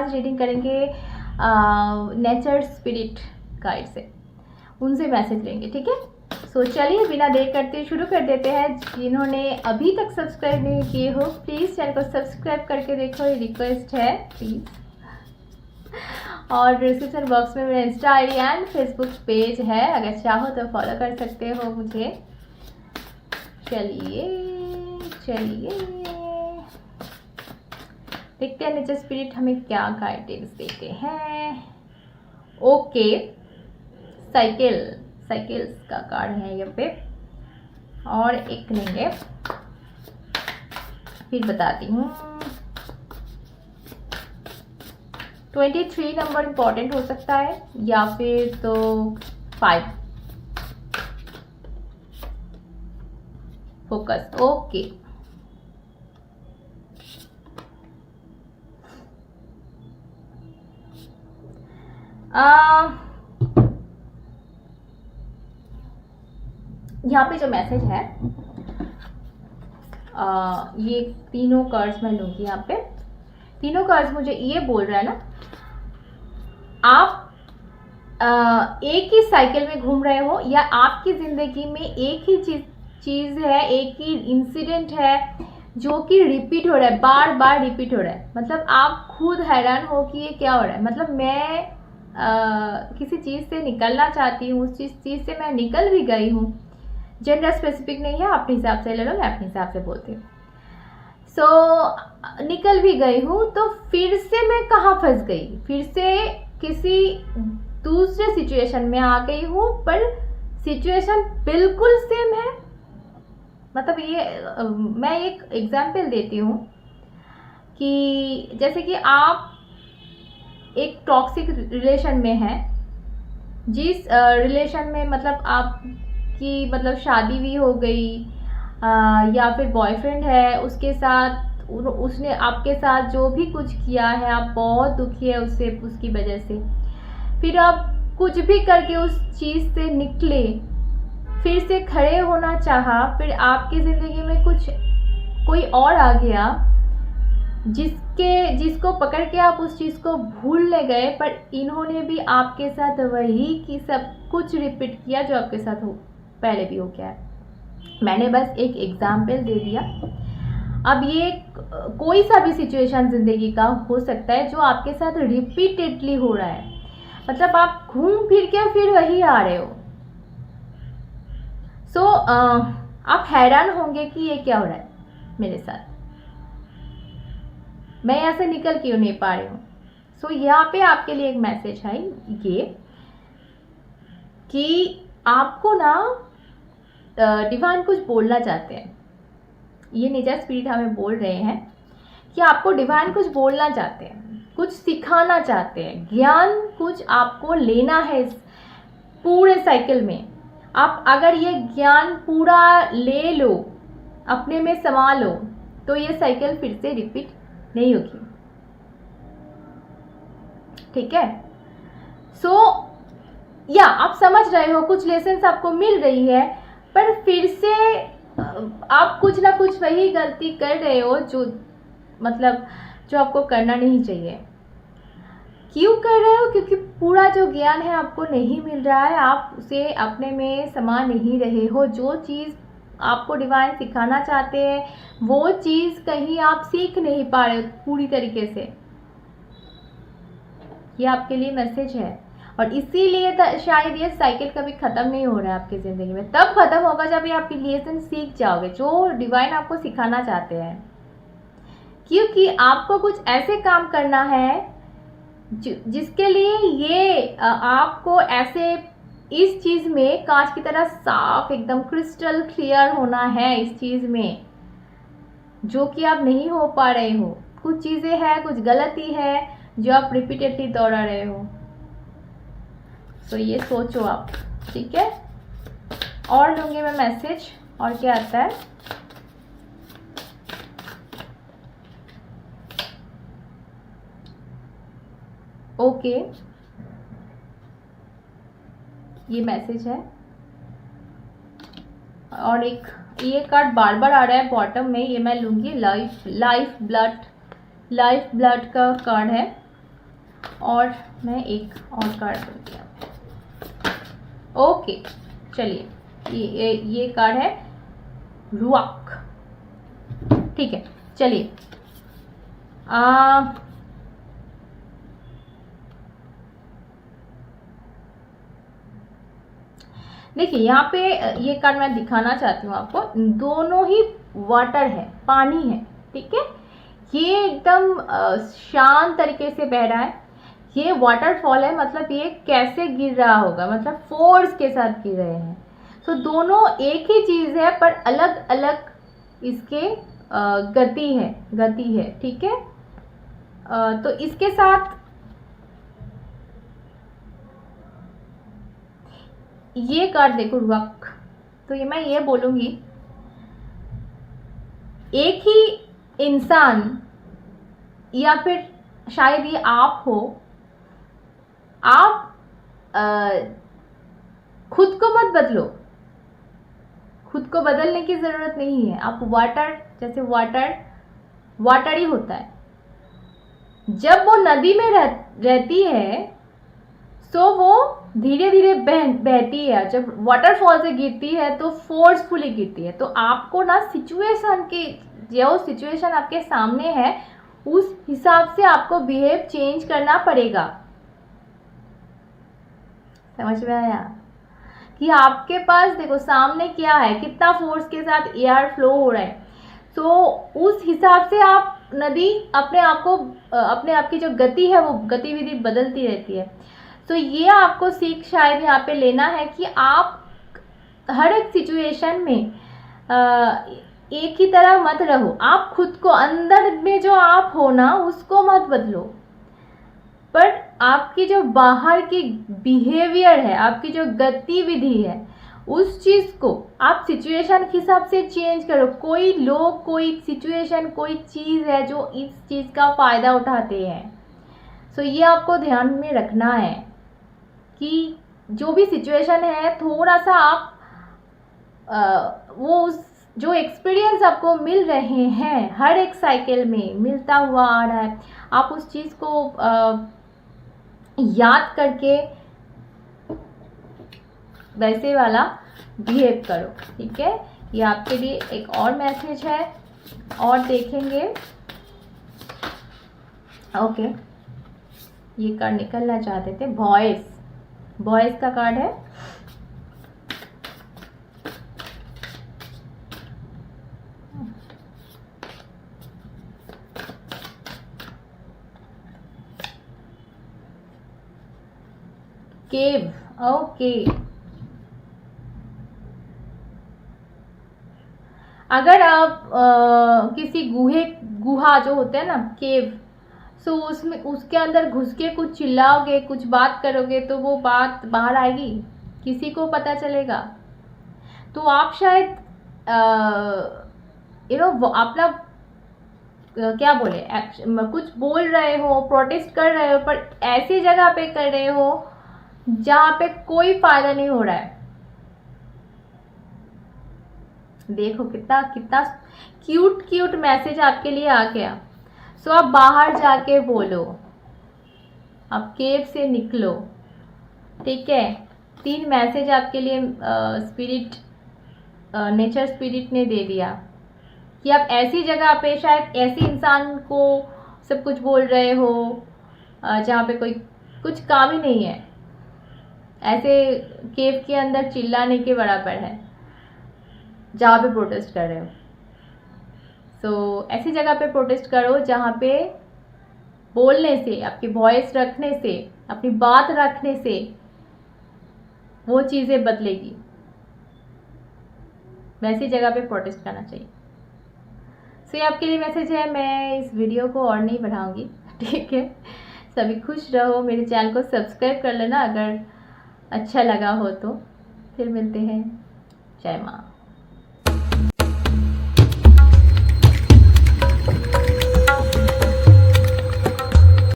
आज रीडिंग करेंगे nature spirit guide से, उनसे मैसेज लेंगे, ठीक है। सो चलिए बिना देर करते शुरू कर देते हैं। जिन्होंने अभी तक सब्सक्राइब नहीं किए हो प्लीज़ चैनल को सब्सक्राइब करके देखो, ये रिक्वेस्ट है प्लीज़। और डिस्क्रिप्शन बॉक्स में मेरा Insta ID and Facebook page है, अगर चाहो तो फॉलो कर सकते हो मुझे। चलिए देखते हैं नेचर स्पिरिट हमें क्या गाइडेंस देते हैं। ओके, साइकिल्स का कार्ड है यहाँ पे, और एक लेंगे फिर बताती हूँ। 23 नंबर इम्पोर्टेंट हो सकता है या फिर तो 5 फोकस। ओके, यहाँ पे जो मैसेज है ये तीनों कार्ड्स मैं लूंगी। यहाँ पे तीनों कार्ड्स मुझे ये बोल रहा है ना, आप एक ही साइकिल में घूम रहे हो या आपकी ज़िंदगी में एक ही चीज़ है, एक ही इंसिडेंट है जो कि रिपीट हो रहा है, बार बार रिपीट हो रहा है। मतलब आप खुद हैरान हो कि ये क्या हो रहा है। मतलब मैं किसी चीज़ से निकलना चाहती हूँ, उस चीज़ से मैं निकल भी गई हूँ। जेंडर स्पेसिफिक नहीं है, अपने हिसाब से ले लो, मैं अपने हिसाब से बोलती हूँ। सो निकल भी गई हूँ तो फिर से मैं कहाँ फंस गई, फिर से किसी दूसरे सिचुएशन में आ गई हूँ, पर सिचुएशन बिल्कुल सेम है। मतलब ये मैं एक एग्जाम्पल देती हूँ कि जैसे कि आप एक टॉक्सिक रिलेशन में हैं, जिस रिलेशन में मतलब आपकी मतलब शादी भी हो गई या फिर बॉयफ्रेंड है, उसके साथ उसने आपके साथ जो भी कुछ किया है, आप बहुत दुखी है उससे, उसकी वजह से। फिर आप कुछ भी करके उस चीज़ से निकले, फिर से खड़े होना चाहा, फिर आपकी ज़िंदगी में कोई और आ गया जिसको पकड़ के आप उस चीज़ को भूलने गए, पर इन्होंने भी आपके साथ वही की सब कुछ रिपीट किया जो आपके साथ पहले भी हो गया है। मैंने बस एक एग्जाम्पल दे दिया। अब ये कोई सा भी सिचुएशन ज़िंदगी का हो सकता है जो आपके साथ रिपीटेडली हो रहा है। मतलब आप घूम फिर के फिर वही आ रहे हो। सो आप हैरान होंगे कि ये क्या हो रहा है मेरे साथ, मैं यहाँ से निकल क्यों नहीं पा रही हूँ। सो यहाँ पे आपके लिए एक मैसेज है ये कि आपको ना डिवाइन कुछ बोलना चाहते हैं। ये नेचर स्पिरिट हमें बोल रहे हैं कि आपको डिवाइन कुछ बोलना चाहते हैं, कुछ सिखाना चाहते हैं, ज्ञान कुछ आपको लेना है इस पूरे साइकिल में। आप अगर ये ज्ञान पूरा ले लो, अपने में समा लो, तो ये साइकिल फिर से रिपीट नहीं होगी, ठीक है। सो या आप समझ रहे हो, कुछ लेसन्स आपको मिल रही है, पर फिर से आप कुछ ना कुछ वही गलती कर रहे हो जो मतलब जो आपको करना नहीं चाहिए। क्यों कर रहे हो? क्योंकि पूरा जो ज्ञान है आपको नहीं मिल रहा है, आप उसे अपने में समा नहीं रहे हो। जो चीज़ आपको डिवाइन सिखाना चाहते हैं वो चीज़ कहीं आप सीख नहीं पा रहे हो पूरी तरीके से। ये आपके लिए मैसेज है, और इसीलिए शायद ये साइकिल कभी ख़त्म नहीं हो रहा है आपकी ज़िंदगी में। तब ख़त्म होगा जब ये आप लेसन सीख जाओगे जो डिवाइन आपको सिखाना चाहते हैं। क्योंकि आपको कुछ ऐसे काम करना है जिसके लिए ये आपको ऐसे इस चीज़ में कांच की तरह साफ एकदम क्रिस्टल क्लियर होना है इस चीज़ में, जो कि आप नहीं हो पा रहे हो। कुछ चीज़ें हैं, कुछ गलती है जो आप रिपीटेडली दोहरा रहे हो। तो ये सोचो आप, ठीक है। और लूँगी मैं मैसेज, और क्या आता है। ओके, ये मैसेज है। और एक ये कार्ड बार बार आ रहा है बॉटम में, ये मैं लूँगी। लाइफ ब्लड का कार्ड है। और मैं एक और कार्ड दूँगी आपको। ओके, चलिए ये कार्ड है रुआक। ठीक है, चलिए देखिए यहाँ पे ये कार्ड मैं दिखाना चाहती हूँ आपको। दोनों ही वाटर है, पानी है। ठीक है, ये एकदम शांत तरीके से बह रहा है। ये वाटरफॉल है, मतलब ये कैसे गिर रहा होगा, मतलब फोर्स के साथ गिर रहे हैं। तो दोनों एक ही चीज़ है पर अलग अलग इसके गति है। ठीक है, तो इसके साथ ये कार्ड देखो रुआक। तो ये मैं ये बोलूँगी, एक ही इंसान या फिर शायद ये आप हो, आप खुद को मत बदलो। खुद को बदलने की ज़रूरत नहीं है। आप वाटर, जैसे वाटर ही होता है। जब वो नदी में रहती है तो वो धीरे धीरे बहती है। जब वाटरफॉल से गिरती है तो फोर्सफुली गिरती है। तो आपको ना जो सिचुएशन आपके सामने है उस हिसाब से आपको बिहेव चेंज करना पड़ेगा। समझ में आया कि आपके पास देखो सामने क्या है, कितना फोर्स के साथ एयर फ्लो हो रहा है। तो उस हिसाब से आप नदी अपने आप की जो गति है वो गतिविधि बदलती रहती है। तो ये आपको सीख शायद यहाँ पे लेना है कि आप हर एक सिचुएशन में एक ही तरह मत रहो। आप खुद को अंदर में जो आप हो ना उसको मत बदलो, पर आपकी जो बाहर की बिहेवियर है, आपकी जो गतिविधि है, उस चीज़ को आप सिचुएशन के हिसाब से चेंज करो। कोई लोग, कोई सिचुएशन, कोई चीज़ है जो इस चीज़ का फ़ायदा उठाते हैं। तो ये आपको ध्यान में रखना है कि जो भी सिचुएशन है थोड़ा सा आप वो जो एक्सपीरियंस आपको मिल रहे हैं हर एक साइकिल में मिलता हुआ आ रहा है, आप उस चीज़ को याद करके वैसे वाला बिहेव करो। ठीक है, ये आपके लिए एक और मैसेज है और देखेंगे। ओके, ये कार्ड निकलना चाहते थे, वॉइस का कार्ड है। केव, ओके। अगर आप किसी गुहा जो होते हैं ना, केव, सो उसमें उसके अंदर घुस के कुछ चिल्लाओगे, कुछ बात करोगे तो वो बात बाहर आएगी, किसी को पता चलेगा। तो आप शायद अपना क्या बोले, कुछ बोल रहे हो, प्रोटेस्ट कर रहे हो, पर ऐसी जगह पे कर रहे हो जहाँ पे कोई फायदा नहीं हो रहा है। देखो कितना क्यूट मैसेज आपके लिए आ गया। सो आप बाहर जाके बोलो, आप केव से निकलो। ठीक है, 3 मैसेज आपके लिए नेचर स्पिरिट ने दे दिया कि आप ऐसी जगह पे, शायद ऐसे इंसान को सब कुछ बोल रहे हो जहाँ पे कोई कुछ काम ही नहीं है। ऐसे केव के अंदर चिल्लाने के बराबर है जहाँ पे प्रोटेस्ट कर रहे हो। सो ऐसी जगह पे प्रोटेस्ट करो जहाँ पे बोलने से, आपकी वॉइस रखने से, अपनी बात रखने से वो चीज़ें बदलेगी। वैसी जगह पे प्रोटेस्ट करना चाहिए। सो ये आपके लिए मैसेज है। मैं इस वीडियो को और नहीं बढ़ाऊंगी। ठीक है, सभी खुश रहो। मेरे चैनल को सब्सक्राइब कर लेना अगर अच्छा लगा हो तो। फिर मिलते हैं। जय माँ।